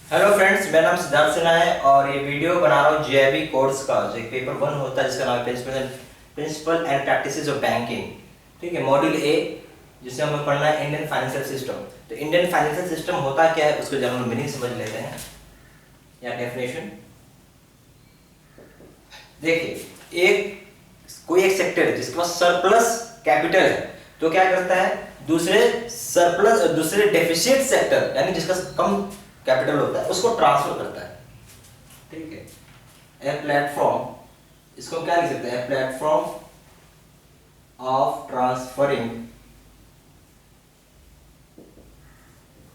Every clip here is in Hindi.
हेलो फ्रेंड्स, मेरा नाम सिद्धार्थ सिन्हा है और ये वीडियो बना रहा हूँ जेआईबी कोर्स का जो एक पेपर 1 होता है जिसका नाम है principle and practices of banking. ठीक है, मॉड्यूल ए जिसे हमें पढ़ना है इंडियन फाइनेंशियल सिस्टम। तो इंडियन फाइनेंशियल सिस्टम होता क्या है उसको जनरल मीनिंग समझ लेते हैं या डेफिनेशन। देखिए, कोई एक सेक्टर है जिसके पास सरप्लस कैपिटल है तो क्या करता है, दूसरे डेफिशिएंट सेक्टर यानी जिसका कम कैपिटल होता है उसको ट्रांसफर करता है। ठीक है, ए प्लेटफॉर्म, इसको क्या लिख सकते हैं, प्लेटफॉर्म ऑफ ट्रांसफरिंग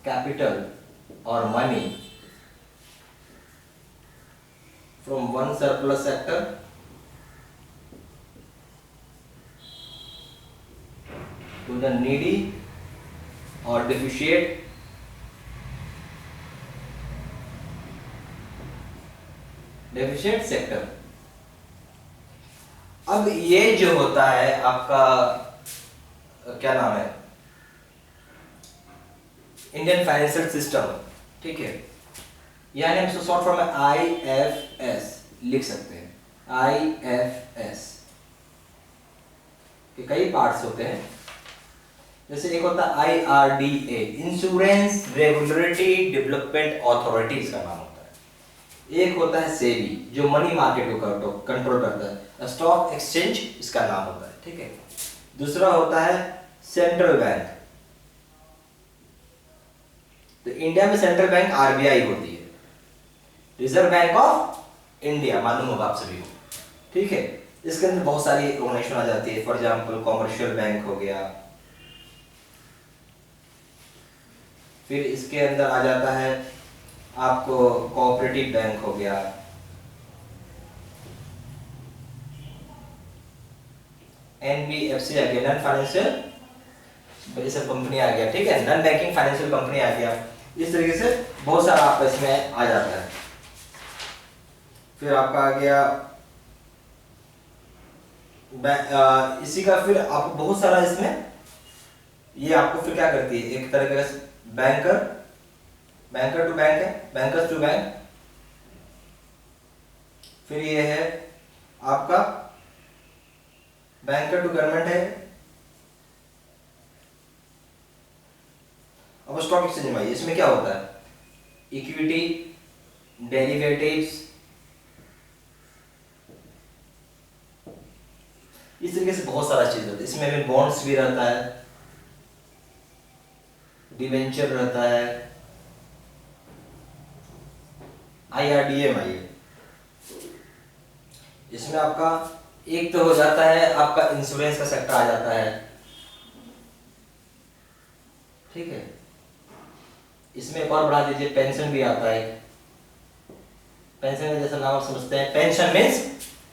कैपिटल और money from one surplus sector to the needy or deficient sector। अब ये जो होता है आपका क्या नाम है, इंडियन फाइनेंशियल सिस्टम। ठीक है, यानी हम इसको शॉर्ट फॉर्म में IFS लिख सकते हैं। IFS के कई पार्ट्स होते हैं, जैसे एक होता है IRDA, insurance regulatory development authority इसका नाम होता है। एक होता है सेबी जो मनी मार्केट को कंट्रोल करता है। स्टॉक एक्सचेंज इसका नाम होता है। ठीक है, दूसरा होता है सेंट्रल बैंक। तो इंडिया में सेंट्रल बैंक RBI होती है, रिजर्व बैंक ऑफ इंडिया, मालूम होगा आप सभी को। ठीक है, इसके अंदर बहुत सारी ऑर्गेनाइजेशन आ जाती है। फॉर एग्जाम्पल कॉमर्शियल बैंक हो गया, फिर इसके अंदर आ जाता है आपको कोऑपरेटिव बैंक हो गया, NBFC आ गया, नॉन फाइनेंशियल सब कंपनी आ गया। ठीक है, नॉन बैंकिंग फाइनेंशियल कंपनी आ गया। इस तरीके से बहुत सारा आपका इसमें आ जाता है। फिर आपका आ गया इसी का, फिर आपको बहुत सारा इसमें ये आपको फिर क्या करती है, एक तरह का बैंकर टू बैंक है, बैंकर्स टू बैंक। फिर ये है आपका बैंकर टू गवर्नमेंट है। अब स्टॉक एक्सचेंज में इसमें क्या होता है, इक्विटी, डेरिवेटिव्स, इस तरीके से बहुत सारा चीज होता है। इसमें भी बॉन्ड्स भी रहता है, डिवेंचर रहता है, IRDA में। इसमें आपका एक तो हो जाता है आपका इंश्योरेंस का सेक्टर आ जाता है। ठीक है, इसमें एक और बढ़ा दीजिए, पेंशन भी आता है। पेंशन में जैसा नाम समझते हैं, पेंशन मीन्स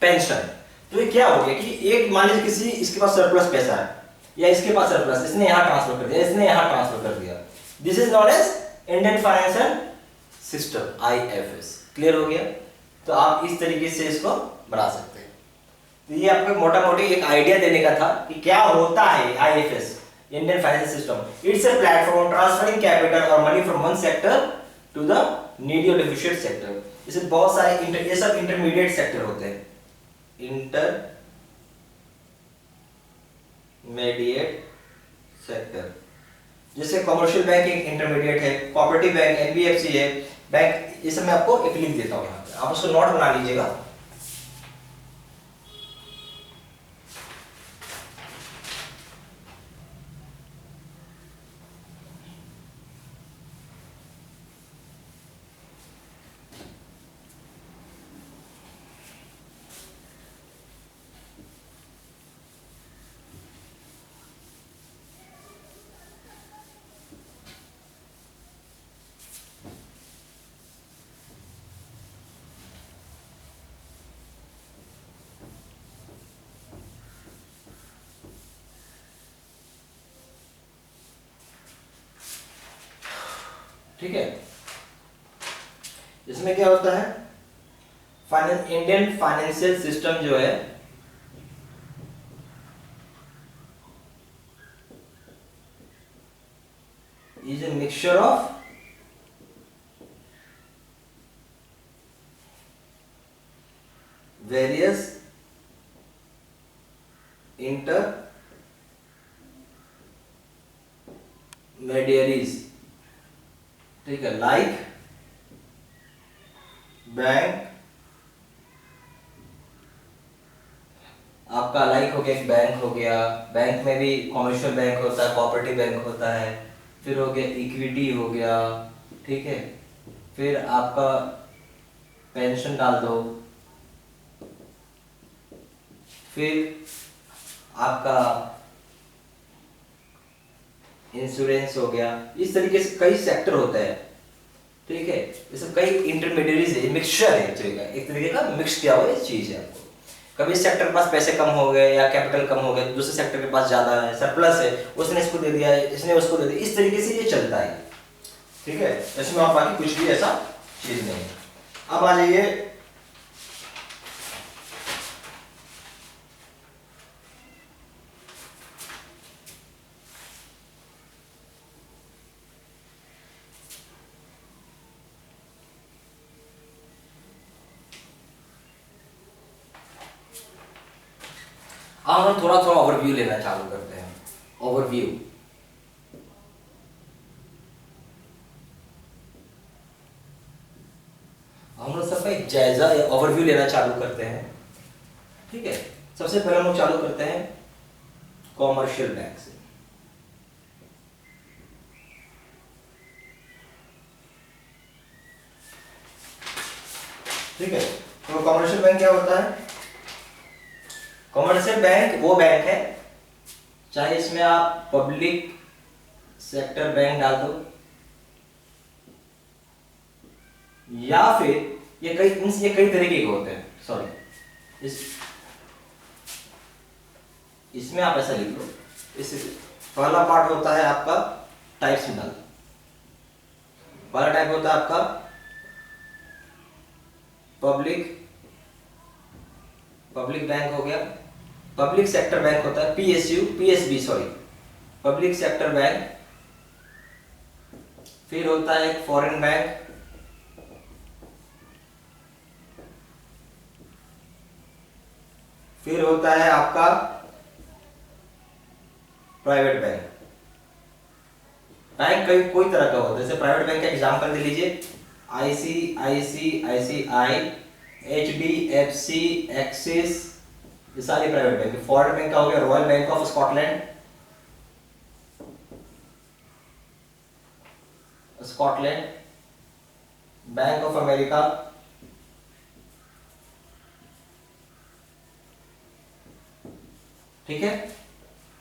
पेंशन। तो ये क्या हो गया कि एक मान लीजिए किसी इसके पास सरप्लस पैसा है या इसके पास सरप्लस, इसने यहाँ ट्रांसफर कर दिया, इसने यहाँ ट्रांसफर कर दिया। This is known as Indian financial system, IFS। Clear हो गया? तो आप इस तरीके से इसको बना सकते हैं। तो ये आपको मोटा मोटी एक आइडिया देने का था कि क्या होता है IFS, Indian financial system. It's a platform transferring capital और money from one sector to the needy और डेफिशिएंट सेक्टर। इसमें बहुत सारे ये सब इंटरमीडिएट सेक्टर होते हैं, इंटरमीडिएट सेक्टर। जैसे कमर्शियल बैंक एक इंटरमीडिएट है, कोऑपरेटिव बैंक, NBFC है, बैंक। ये सब मैं आपको एक लिंक देता हूँ यहाँ पे, आप उसको नोट बना लीजिएगा। ठीक है, इसमें क्या होता है, इंडियन फाइनेंशियल सिस्टम जो है is a mixture of various intermediaries, ठीक है, लाइक बैंक, आपका लाइक हो गया, एक बैंक हो गया, बैंक में भी कॉमर्शियल बैंक होता है, कोऑपरेटिव बैंक होता है, फिर हो गया इक्विटी हो गया, ठीक है, फिर आपका पेंशन डाल दो, फिर आपका इंश्योरेंस हो गया। इस तरीके से कई सेक्टर होते हैं, ठीक है, ये सब कई इंटरमीडियरीज है, मिक्सचर है, एक तरीके का मिक्स किया हुआ चीज है। आपको कभी इस सेक्टर के पास पैसे कम हो गए या कैपिटल कम हो गए, दूसरे सेक्टर के पास ज्यादा है, सरप्लस है, उसने इसको दे दिया, इसने उसको दे दिया, इस तरीके से ये चलता है, ठीक है। इसमें आप बाकी कुछ भी ऐसा चीज नहीं है। अब आ जाइए अब हम थोड़ा थोड़ा ओवरव्यू लेना चालू करते हैं। ओवरव्यू, हम लोग सबका एक जायजा या ओवरव्यू लेना चालू करते हैं, ठीक है। सबसे पहले हम लोग चालू करते हैं कॉमर्शियल बैंक से। ठीक है, तो कॉमर्शियल बैंक क्या होता है? कॉमर्शियल बैंक वो बैंक है, चाहे इसमें आप पब्लिक सेक्टर बैंक डाल दो या फिर ये कई तरीके के होते हैं, सॉरी, इसमें आप ऐसा लिख लो, इस पहला पार्ट होता है आपका टाइप्स में डाल, पहला टाइप होता है आपका पब्लिक बैंक हो गया, पब्लिक सेक्टर बैंक होता है PSB, sorry, public sector bank. फिर होता है एक फॉरेन बैंक, फिर होता है आपका प्राइवेट बैंक। बैंक कोई तरह का होता है, जैसे प्राइवेट बैंक का एग्जांपल दे लीजिए, आईसीआईसीआई, एचडीएफसी, एक्सिस, ये सारे प्राइवेट बैंक। फॉरेन बैंक का हो गया royal bank of Scotland, bank of America, ठीक है।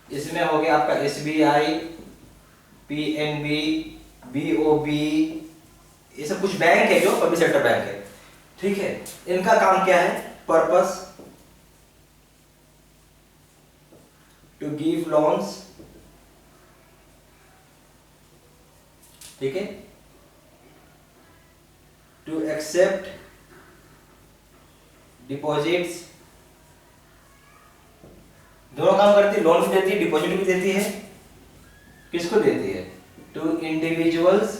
इसमें हो गया आपका एसबीआई, पीएनबी, बीओबी, ये सब कुछ बैंक है जो पब्लिक सेक्टर बैंक है, ठीक है। इनका काम क्या है? पर्पस टू गिव लोन्स, ठीक है, टू एक्सेप्ट डिपॉजिट्स, दोनों काम करती है, लोन भी देती है, डिपॉजिट भी देती है। किसको देती है? टू इंडिविजुअल्स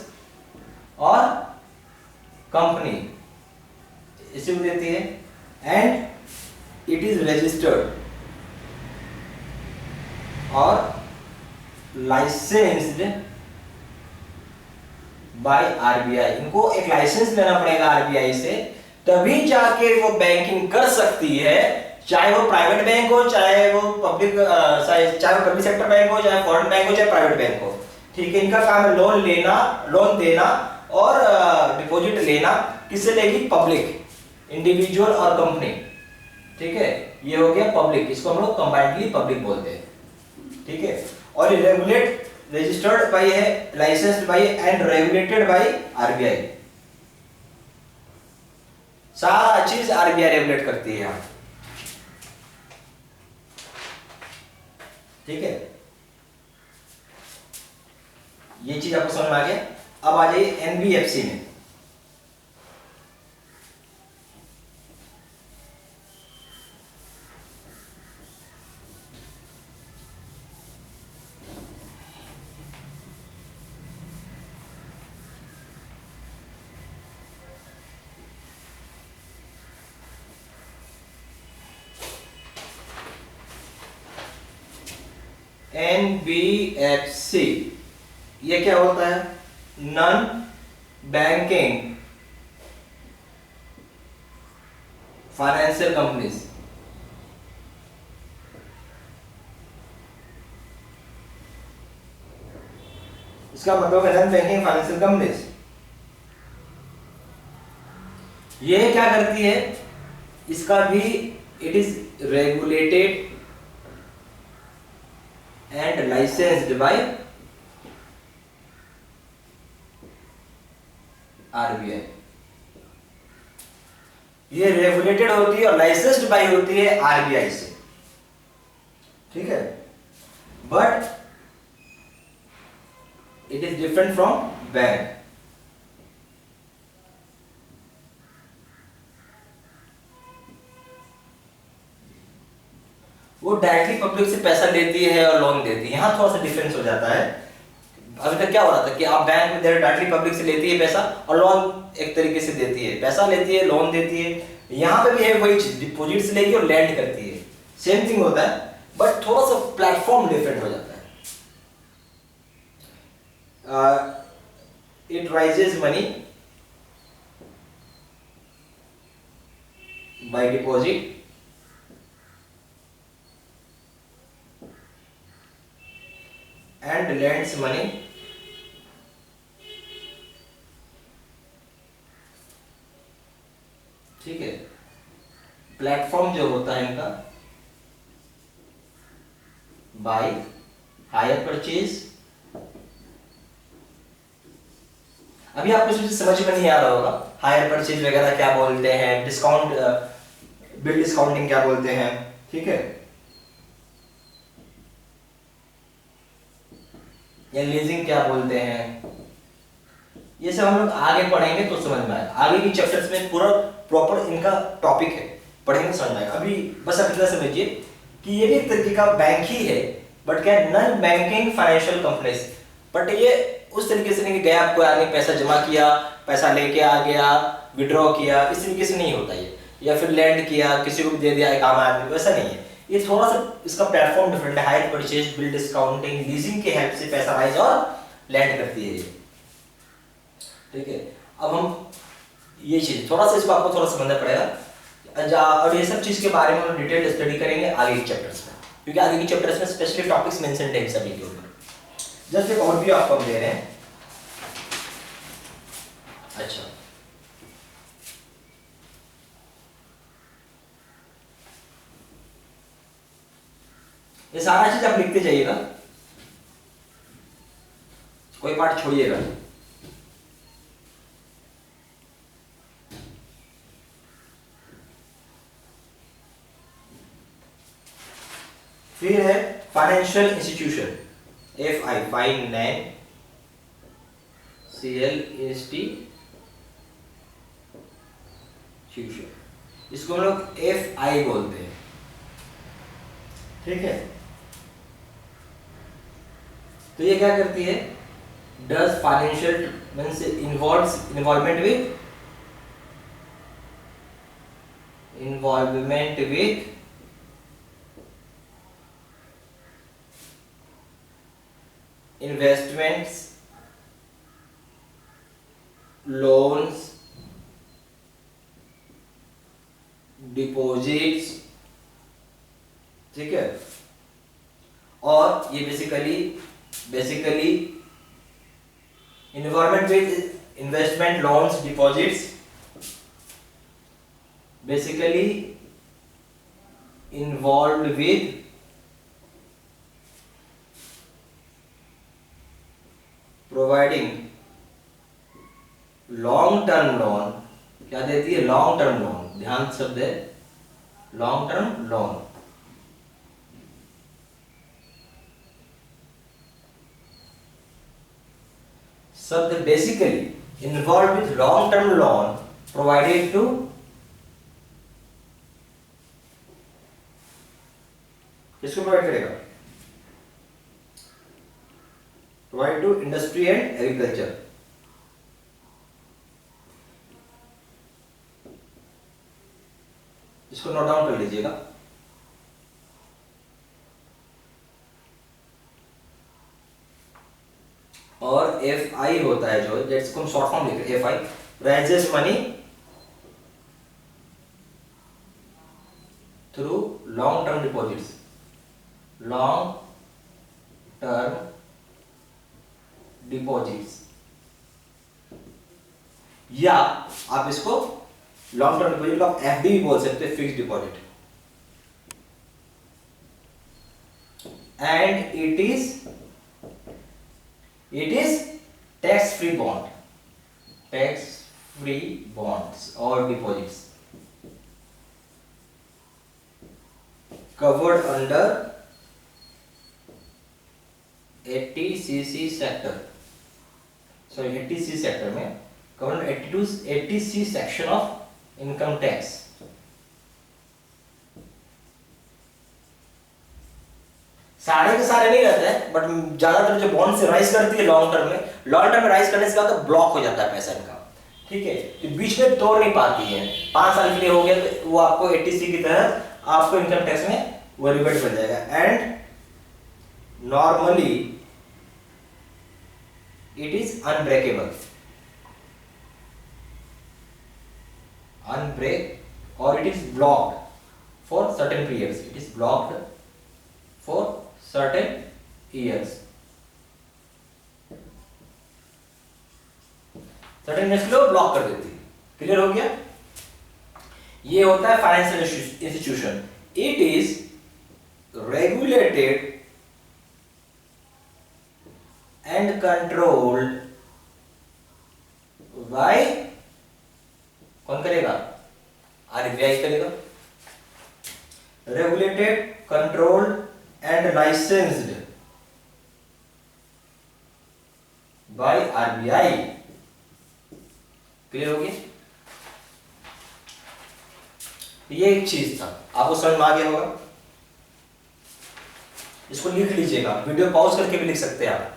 और कंपनी, इसे भी देती है। एंड इट इज रजिस्टर्ड और लाइसेंस्ड बाय आरबीआई। इनको एक लाइसेंस लेना पड़ेगा आरबीआई से, तभी जाके वो बैंकिंग कर सकती है, चाहे वो प्राइवेट बैंक हो, चाहे वो पब्लिक सेक्टर बैंक हो, चाहे फॉरेन बैंक हो, चाहे प्राइवेट बैंक हो, ठीक है। इनका काम है लोन लेना, लोन देना और डिपॉजिट लेना। किससे लेगी? पब्लिक, इंडिविजुअल और कंपनी, ठीक है। ये हो गया पब्लिक, इसको हम लोग कंबाइंडली पब्लिक बोलते हैं, ठीक है। और रेगुलेट, रजिस्टर्ड बाय है, licensed by and regulated by RBI. सारा चीज आरबीआई रेगुलेट करती है यहाँ, ठीक है। ये चीज आपको समझ में आ गया। अब आ जाइए एनबीएफसी में। NBFC ये क्या होता है? Non banking financial companies. इसका मतलब है नॉन बैंकिंग फाइनेंशियल कंपनीज। ये क्या करती है? इसका भी it is regulated and licensed by RBI. ये रेगुलेटेड होती है और लाइसेंस्ड बाय होती है आरबीआई से, ठीक है। But it is different from bank. वो डायरेक्टली पब्लिक से पैसा लेती है और लोन देती है, यहाँ थोड़ा सा डिफरेंस हो जाता है। अभी तक क्या हो रहा था कि आप बैंक में डायरेक्टली पब्लिक से लेती है पैसा और लोन एक तरीके से देती है, पैसा लेती है लोन देती है। यहाँ पे भी है वही चीज, डिपॉजिट से लेगी और लैंड करती है, सेम थिंग होता है, बट थोड़ा सा प्लेटफॉर्म डिफरेंट हो जाता है। It rises money by deposit and lends money ठीक है। प्लेटफॉर्म जो होता है इनका बाय हायर परचेज। अभी आपको कुछ समझ में नहीं आ रहा होगा हायर परचेज वगैरह क्या बोलते हैं, डिस्काउंट बिल डिस्काउंटिंग क्या बोलते हैं, ठीक है, या लीजिंग क्या बोलते हैं। ये सब हम लोग आगे पढ़ेंगे तो समझ में आएगा। आगे की चैप्टर्स में पूरा प्रॉपर इनका टॉपिक है, पढ़ेंगे समझ में आएगा। अभी बस आप इतना समझिए कि ये भी एक तरीके का बैंक ही है, बट क्या non banking financial companies. But ये उस तरीके से नहीं कि गया आपको आगे पैसा जमा किया, पैसा लेके आ गया, विड्रॉ किया, इस तरीके से नहीं होता ये, या फिर लैंड किया किसी को भी दे दिया काम आदमी, वैसा नहीं है। ये थोड़ा सा इसका प्लेटफॉर्म डिफरेंट है। Hire purchase, bill discounting, leasing के हेल्प से पैसा राइज और लैंड करती है ये, ठीक है। अब हम ये चीज थोड़ा सा इसको आपको थोड़ा समझना पड़ेगा। और ये सब चीज के बारे में हम डिटेल स्टडी करेंगे आगे के चैप्टर्स में, क्योंकि आगे के चैप्टर्स में स्पेशली टॉपिक्स मेंशन है सभी के ऊपर। जस्ट एक ओवरव्यू आपको हम दे रहे हैं। अच्छा, ये सारा चीज आप लिखते जाइएगा, कोई पार्ट छोड़िएगा। फिर है financial institution, FI financial institution, इसको हम लोग FI बोलते हैं, ठीक है। तो ये क्या करती है? Does financial means involvement with investments, loans, deposits, ठीक है। और ये basically involvement with investment, loans, deposits, basically involve with providing long term loan. क्या देती है? Long term loan. ध्यान शब्द है लॉन्ग टर्म लोन। शब्द basically involve with long term loan provided to किसको प्रोवाइड करेगा? Provide to industry and agriculture. इसको नोट डाउन कर लीजिएगा। एफ आई होता है जो, जिसको हम शॉर्ट फॉर्म लिख रहे हैं F I, raises money through long term deposits, long term deposits, या आप इसको लॉन्ग टर्म डिपॉजिट को आप एफडी भी बोल सकते हैं, fixed deposit, and it is tax free bond, tax free bonds और deposits covered under 80cc sector, sorry 80C sector में covered 80C section of income tax. सारे के सारे नहीं रहते हैं, बट ज्यादातर जो बॉन्ड से राइज करती है लॉन्ग टर्म में राइज करने से तो ब्लॉक हो जाता है पैसा इनका, ठीक है, तो बीच में तोड़ नहीं पाती है, 5 साल के लिए हो गया तो वो आपको 80C की तहत आपको इनकम टैक्स में वो रिबेट मिल जाएगा। And normally it is unbreakable, unbreak और it is blocked for certain periods, it is blocked for certain years, certain years के लिए ब्लॉक कर देती है। क्लियर हो गया? ये होता है financial institution, it is regulated and controlled by, कौन करेगा? आरबीआई करेगा। regulated, controlled and licensed by RBI. Clear हो गया? ये एक चीज था, आपको समझ में आ गया होगा। इसको लिख लीजिएगा, वीडियो पॉज करके भी लिख सकते हैं आप।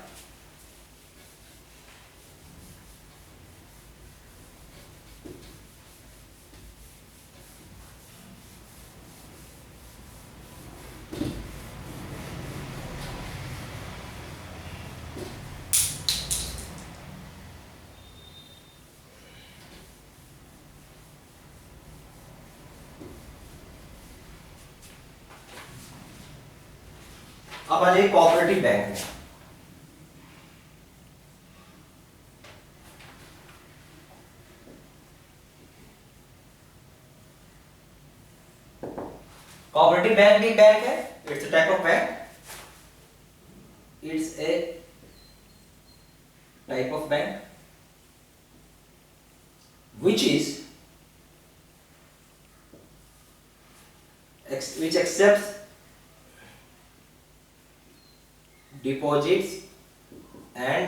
अब आ जाइए कोऑपरेटिव बैंक में। कोऑपरेटिव बैंक भी बैंक है, it's a type of bank, it's a type of bank which accepts deposits and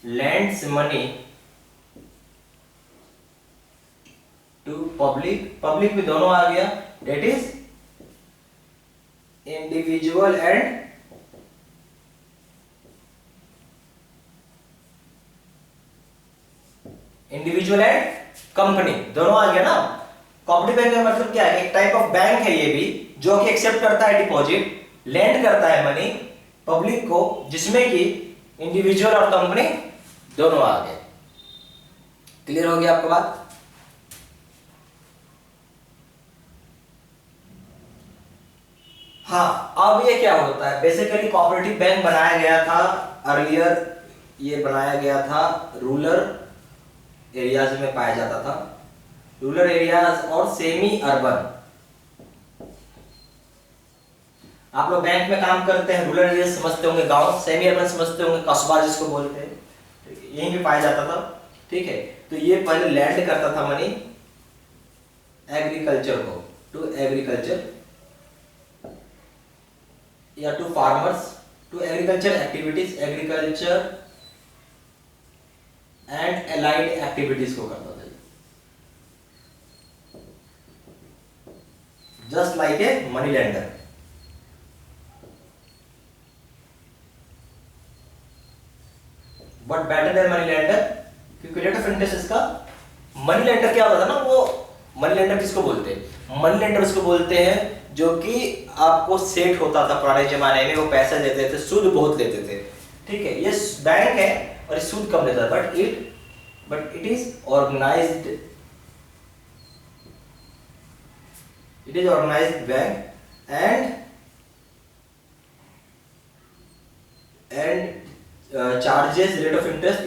lends money to public में दोनों आ गया, that is individual and company, दोनों आ गया ना। कोऑपरेटिव बैंक का मतलब क्या है? एक टाइप ऑफ बैंक है ये भी, जो कि एक्सेप्ट करता है डिपॉजिट, लेंड करता है मनी पब्लिक को, जिसमें कि इंडिविजुअल और कंपनी दोनों आ गए। क्लियर हो गया आपको बात? हाँ, अब ये क्या होता है? बेसिकली कोऑपरेटिव बैंक बनाया गया था अर्लियर, ये बनाया गया था रूरल एरियाज में पाया जाता था, रूरल एरियाज और सेमी अर्बन। आप लोग बैंक में काम करते हैं, रूरल एरिया समझते होंगे, गांव, सेमी अर्बन समझते होंगे, कस्बा जिसको बोलते हैं, यहीं पे पाया जाता था। ठीक है, तो ये पहले लैंड करता था मनी एग्रीकल्चर को, टू एग्रीकल्चर या to farmers, to agriculture activities, agriculture and allied activities को करता था, just like a money lender. But better than money lender, क्योंकि रेट ऑफ इंटरेस्ट इसका, मनी लेंडर क्या होता था ना, वो मनी लेंडर किसको बोलते हैं? मनी लेंडर उसको बोलते हैं जो कि आपको सेठ होता था पुराने जमाने में, वो पैसा देते थे, सूद बहुत लेते थे। ठीक है, ये बैंक है और ये सूद कम लेता है, but it is organised, bank and charges rate of interest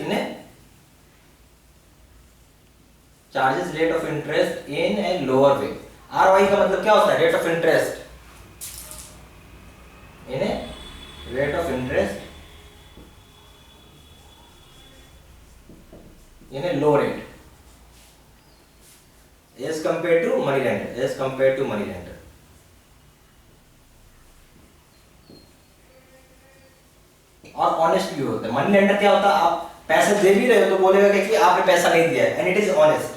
in a lower way. ROI का मतलब क्या होता है? Rate of interest in a rate of interest in a low rate as compare to money lender, और ऑनेस्ट भी होता है। मनी लेंडर क्या होता है? आप पैसे दे भी रहे हो तो बोलेगा कि आपने पैसा नहीं दिया है, एंड इट इज ऑनेस्ट।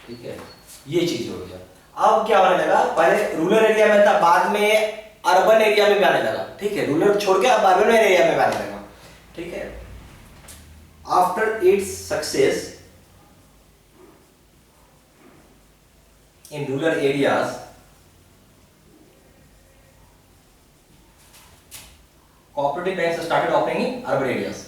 ठीक है, ये चीज हो गया। अब क्या होने लगा, पहले रूरल एरिया में था, बाद में अर्बन एरिया में भी आने लगा। ठीक है, रूरल छोड़ के अब अर्बन एरिया में भी आने लगा। ठीक है, after its success in rural areas, cooperative banks started operating in urban areas.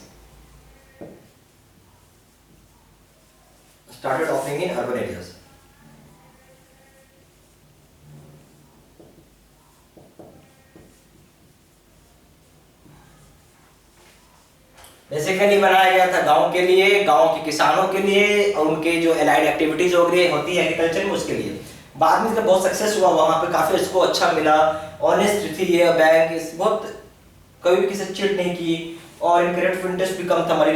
Basically बनाया गया था गांव के लिए, गांव के किसानों के लिए, और उनके जो एलाइड एक्टिविटीज होती है एग्रीकल्चर में, उसके लिए। बाद में इसका बहुत सक्सेस हुआ, वहां पे काफी इसको अच्छा मिला, ऑनेस्ट थी ये बैंक, बहुत कभी भी किसी से चिट नहीं की, और इनका रेट ऑफ इंटरेस्ट भी कम था। मनी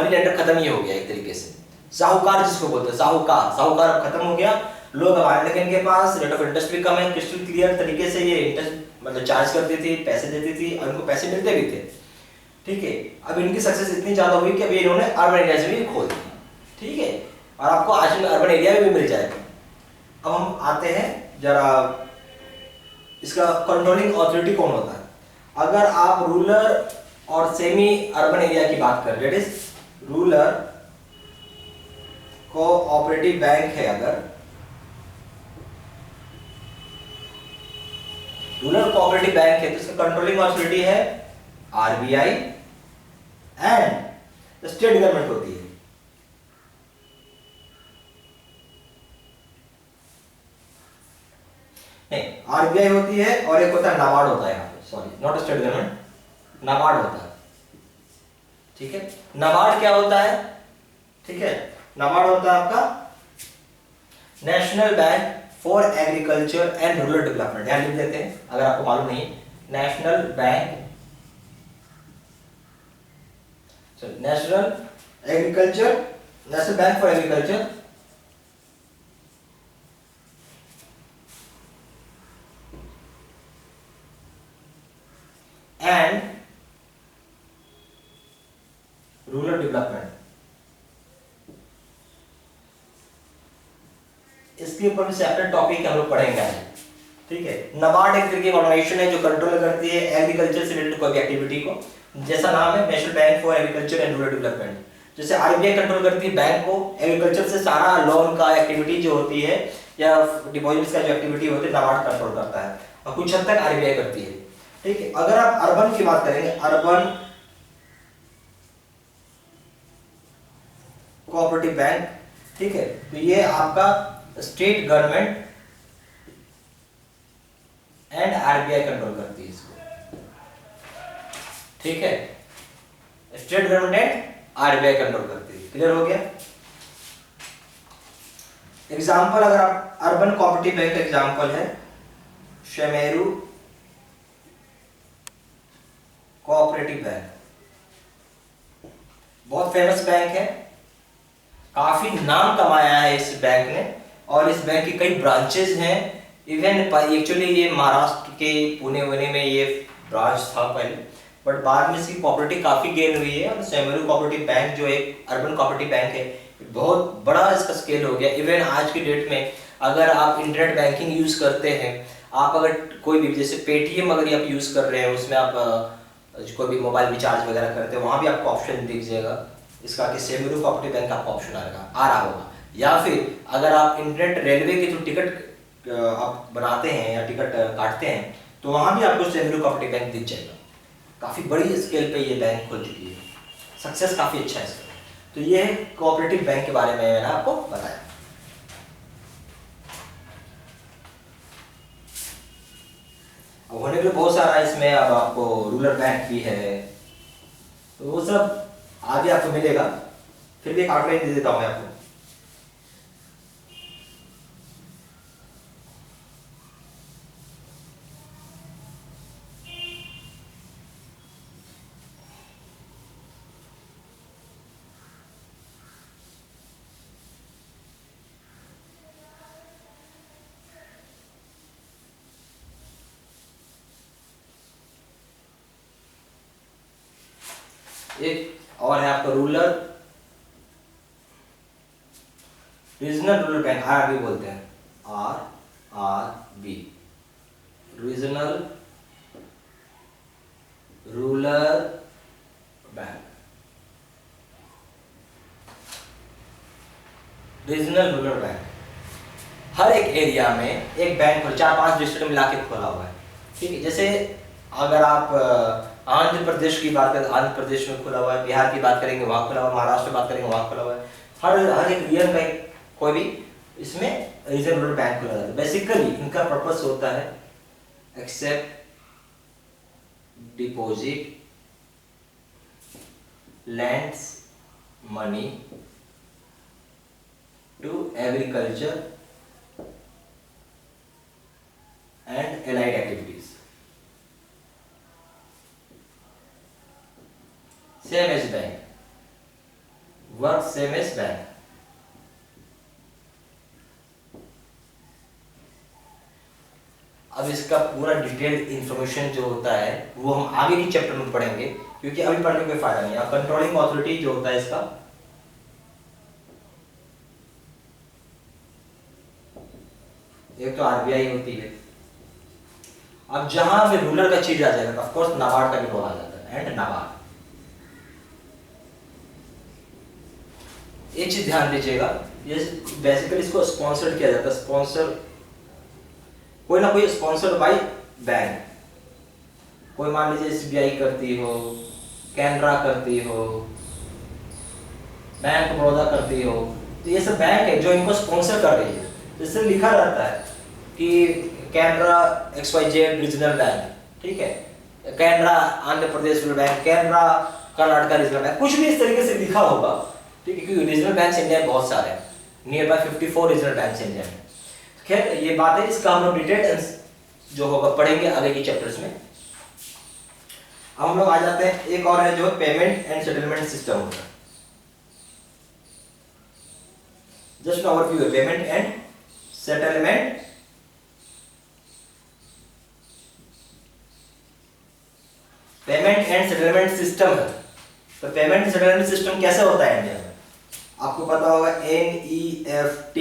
लेंडर खत्म ही हो गया एक तरीके से। साहूकार जिसको बोलते हैं, साहूकार खत्म हो गया, लोग अब आने लगे इनके पास, रेट ऑफ इंटरेस्ट भी कम है, क्रिस्टल क्लियर तरीके से ये इंटरेस्ट मतलब चार्ज करती थी, पैसे देती थी, और उनको पैसे मिलते भी थे। ठीक है, अब इनकी सक्सेस इतनी ज्यादा हुई कि अभी इन्होंने अर्बन एरिया में भी खोल दिया। ठीक है, और आपको आज में अर्बन एरिया में भी मिल जाएगा। अब हम आते हैं जरा, इसका कंट्रोलिंग ऑथोरिटी कौन होता है? अगर आप रूरल और सेमी अर्बन एरिया की बात कर, that is rural cooperative bank है, अगर रूरल कोऑपरेटिव बैंक है तो इसका कंट्रोलिंग ऑथोरिटी है आरबीआई एंड स्टेट गवर्नमेंट होती है। नहीं, आरबीआई होती है और एक होता है नाबार्ड होता है, यहाँ पे sorry not state government, NABARD होता है। ठीक है, नाबार्ड क्या होता है? ठीक है, नाबार्ड होता है आपका national bank for agriculture and rural development. ध्यान लिख देते हैं अगर आपको मालूम नहीं, national bank national bank for agriculture and rural development. इसके ऊपर भी सेपरेट टॉपिक हम लोग पढ़ेंगे। ठीक है, नाबार्ड एक तरीके की ऑर्गेनाइजेशन है जो कंट्रोल करती है एग्रीकल्चर से रिलेटेड कोई भी एक्टिविटी को, जैसा नाम है national bank for agriculture and rural development. जैसे आरबीआई कंट्रोल करती है बैंक को, एग्रीकल्चर से सारा लोन का एक्टिविटी जो होती है या डिपॉजिट्स का जो एक्टिविटी होती है नाबार्ड कंट्रोल करता है, और कुछ हद तक आरबीआई करती है। ठीक है, अगर आप अर्बन की बात करेंगे, अर्बन कोऑपरेटिव बैंक, ठीक है, तो ये आपका state government and RBI control करती है इसको। ठीक है, state government and RBI control करती है। क्लियर हो गया? एग्जाम्पल, अगर आप अर्बन कोऑपरेटिव बैंक का एग्जाम्पल है शेमेरू कोऑपरेटिव बैंक, बहुत फेमस बैंक है, काफी नाम कमाया है इस बैंक ने, और इस बैंक की कई ब्रांचेस हैं। इवन एक्चुअली ये महाराष्ट्र के पुणे में ये ब्रांच था पहले, बट बाद में इसकी पॉपुलैरिटी काफी गेन हुई है। और शेमेरू कोऑपरेटिव बैंक जो एक अर्बन कोऑपरेटिव बैंक है, बहुत बड़ा इसका स्केल हो गया। इवन आज की डेट में अगर आप इंटरनेट बैंकिंग यूज करते हैं, आप अगर कोई भी जैसे पेटीएम अगर आप यूज कर रहे हैं, उसमें आप कोई भी मोबाइल रिचार्ज वगैरह करते हैं, वहां भी आपको ऑप्शन दिख जाएगा इसका कि शेमेरू कोऑपरेटिव बैंक का आपका ऑप्शन आ रहा होगा। या फिर अगर आप इंटरनेट रेलवे के थ्रू टिकट आप बनाते हैं या टिकट काटते हैं, तो वहां भी आपको स्टेट बैंक कोऑपरेटिव बैंक दिख जाएगा। काफी बड़ी स्केल पे ये बैंक खुल चुकी है, सक्सेस काफी अच्छा है इसका। तो ये है कोऑपरेटिव बैंक के बारे में मैंने आपको बताया। अब होने के लिए बहुत सारा इसमें, अब आपको रूरल बैंक भी है, तो वो सब आगे आपको मिलेगा। फिर भी एक आउटलाइन दे देता हूं मैं आपको। एक और है आपका रीजनल रूरल बैंक, आरआरबी बोलते हैं, RRB, regional rural bank. Regional rural bank हर एक एरिया में एक बैंक 4-5 डिस्ट्रिक्ट मिला के खोला हुआ है, ठीक है। जैसे अगर आप आंध्र प्रदेश की बात करें, आंध्र प्रदेश में खुला हुआ है, बिहार की बात करेंगे वहाँ खुला हुआ है, महाराष्ट्र की बात करेंगे वहाँ खुला हुआ है। हर एक रीजन का कोई भी इसमें रीजनल रूरल बैंक खुला जाता है। बेसिकली इनका पर्पस होता है accept deposit lends money to agriculture and allied activities. Same as bank, work same as bank. अब इसका पूरा डिटेल्ड इंफॉर्मेशन जो होता है वो हम आगे की चैप्टर में पढ़ेंगे, क्योंकि अभी पढ़ने कोई फायदा नहीं है। कंट्रोलिंग ऑथोरिटी जो होता है इसका, एक तो आरबीआई होती है। अब जहां पे रूरल का चीज आ जाएगा, ऑफ कोर्स नाबार्ड का भी रोल आ जाता है, एंड नाबार्ड। एक चीज ध्यान दीजिएगा, ये बेसिकली इसको स्पॉन्सर्ड किया जाता है, स्पॉन्सर कोई ना कोई स्पॉन्सर्ड बाय बैंक। कोई मान लीजिए एसबीआई करती हो, कैनरा करती हो, बैंक ऑफ बड़ौदा करती हो, तो ये सब बैंक है जो इनको स्पॉन्सर कर रही है। तो इससे लिखा रहता है कि कैनरा XYZ रीजनल बैंक, ठीक है, Canara Andhra Pradesh rural bank, Canara Karnataka regional bank, कुछ भी इस तरीके से लिखा होगा, ठीक है, क्योंकि रीजनल बैंक इंडिया में बहुत सारे हैं, near by 54 regional bank India में। खैर ये बात है, इसका हम लोग डिटेल्स जो होगा पढ़ेंगे आगे की चैप्टर्स में। अब हम लोग आ जाते हैं, एक और है जो पेमेंट एंड सेटलमेंट सिस्टम होता है। जस्ट ओवरव्यू है, पेमेंट एंड सेटलमेंट सिस्टम है। तो पेमेंट एंड सेटलमेंट सिस्टम कैसे होता है इंडिया में? आपको पता होगा NEFT,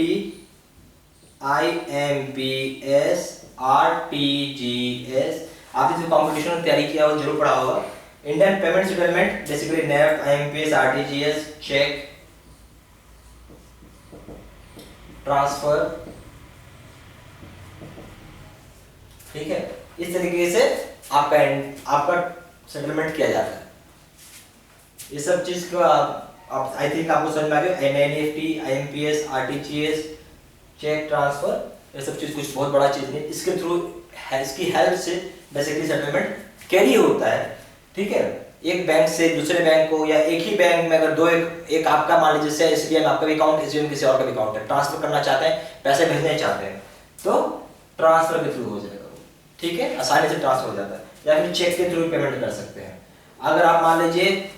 IMPS, RTGS। आपने जो कॉम्पिटिशन में तैयारी किया हो जरूर पढ़ा होगा। Indian payment settlement basically NEFT, IMPS, RTGS, cheque, transfer, ठीक है, इस तरीके से आपका सेटलमेंट किया जाता है। ये सब चीज का आप आई थिंक आपको समझ में आ गया। NEFT, IMPS, RTGS, cheque, transfer, ये सब चीज कुछ बहुत बड़ा चीज नहीं। इसके थ्रू इसकी हेल्प से बेसिकली सेटलमेंट कैरी होता है, ठीक है, एक बैंक से दूसरे बैंक को, या एक ही बैंक में अगर दो एक आपका मान लीजिए जैसे SBI में आपका भी अकाउंट, SBI में किसी और का भी अकाउंट है, ट्रांसफर करना चाहते हैं, पैसे भेजने चाहते हैं, तो ट्रांसफर के थ्रू हो जाएगा, ठीक है, आसानी से ट्रांसफर हो जाता है। या फिर चेक के थ्रू पेमेंट कर सकते हैं। अगर आप मान लीजिए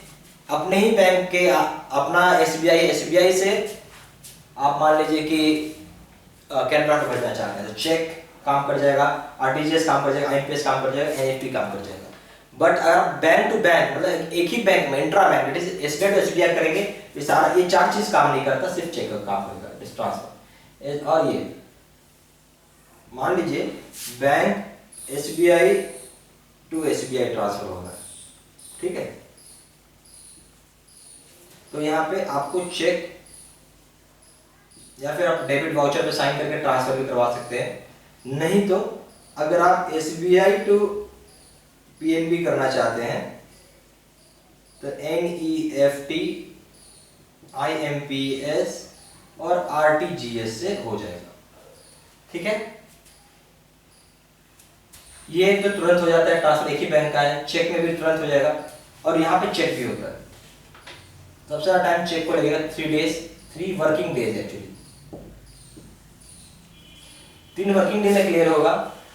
अपने ही बैंक के अपना SBI से आप मान लीजिए कि कैनरा को भेजना चाहते हैं, तो चेक काम कर जाएगा, RTGS काम कर जाएगा, IMPS काम कर जाएगा, NEFT काम कर जाएगा। बट अगर बैंक टू बैंक मतलब एक ही बैंक में intra bank SBI to SBI करेंगे, ये चार चीज काम नहीं करता, सिर्फ चेक का काम करेगा, ट्रांसफर। और ये मान लीजिए bank SBI to SBI transfer होगा, ठीक है, तो यहाँ पे आपको चेक या फिर आप डेबिट वाउचर पे साइन करके ट्रांसफर भी करवा सकते हैं। नहीं तो अगर आप SBI टू PNB करना चाहते हैं तो NEFT, IMPS और RTGS से हो जाएगा। ठीक है, ये तो तुरंत हो जाता है, ट्रांसफर एक ही बैंक का है। चेक में भी तुरंत हो जाएगा, और यहाँ पे चेक भी होता है। सबसे ज्यादा टाइम चेक को लगेगा 3 working days actually, 3 working day में क्लियर होगा।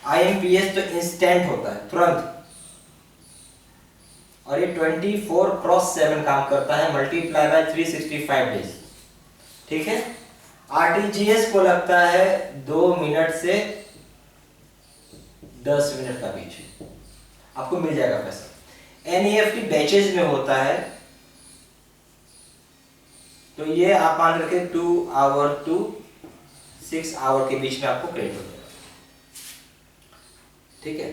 IMPS तो इंस्टेंट होता है, तुरंत, और ये 24/7 काम करता है, मल्टीप्लाई बाय 365 डेज। ठीक है, RTGS को लगता है 2 मिनट से 10 मिनट का बीच, आपको मिल जाएगा पैसा। NEFT बैचेज में होता है, तो ये आप मान रखे 2 आवर टू 6 आवर के बीच में आपको क्रेडिट हो जाएगा। ठीक है,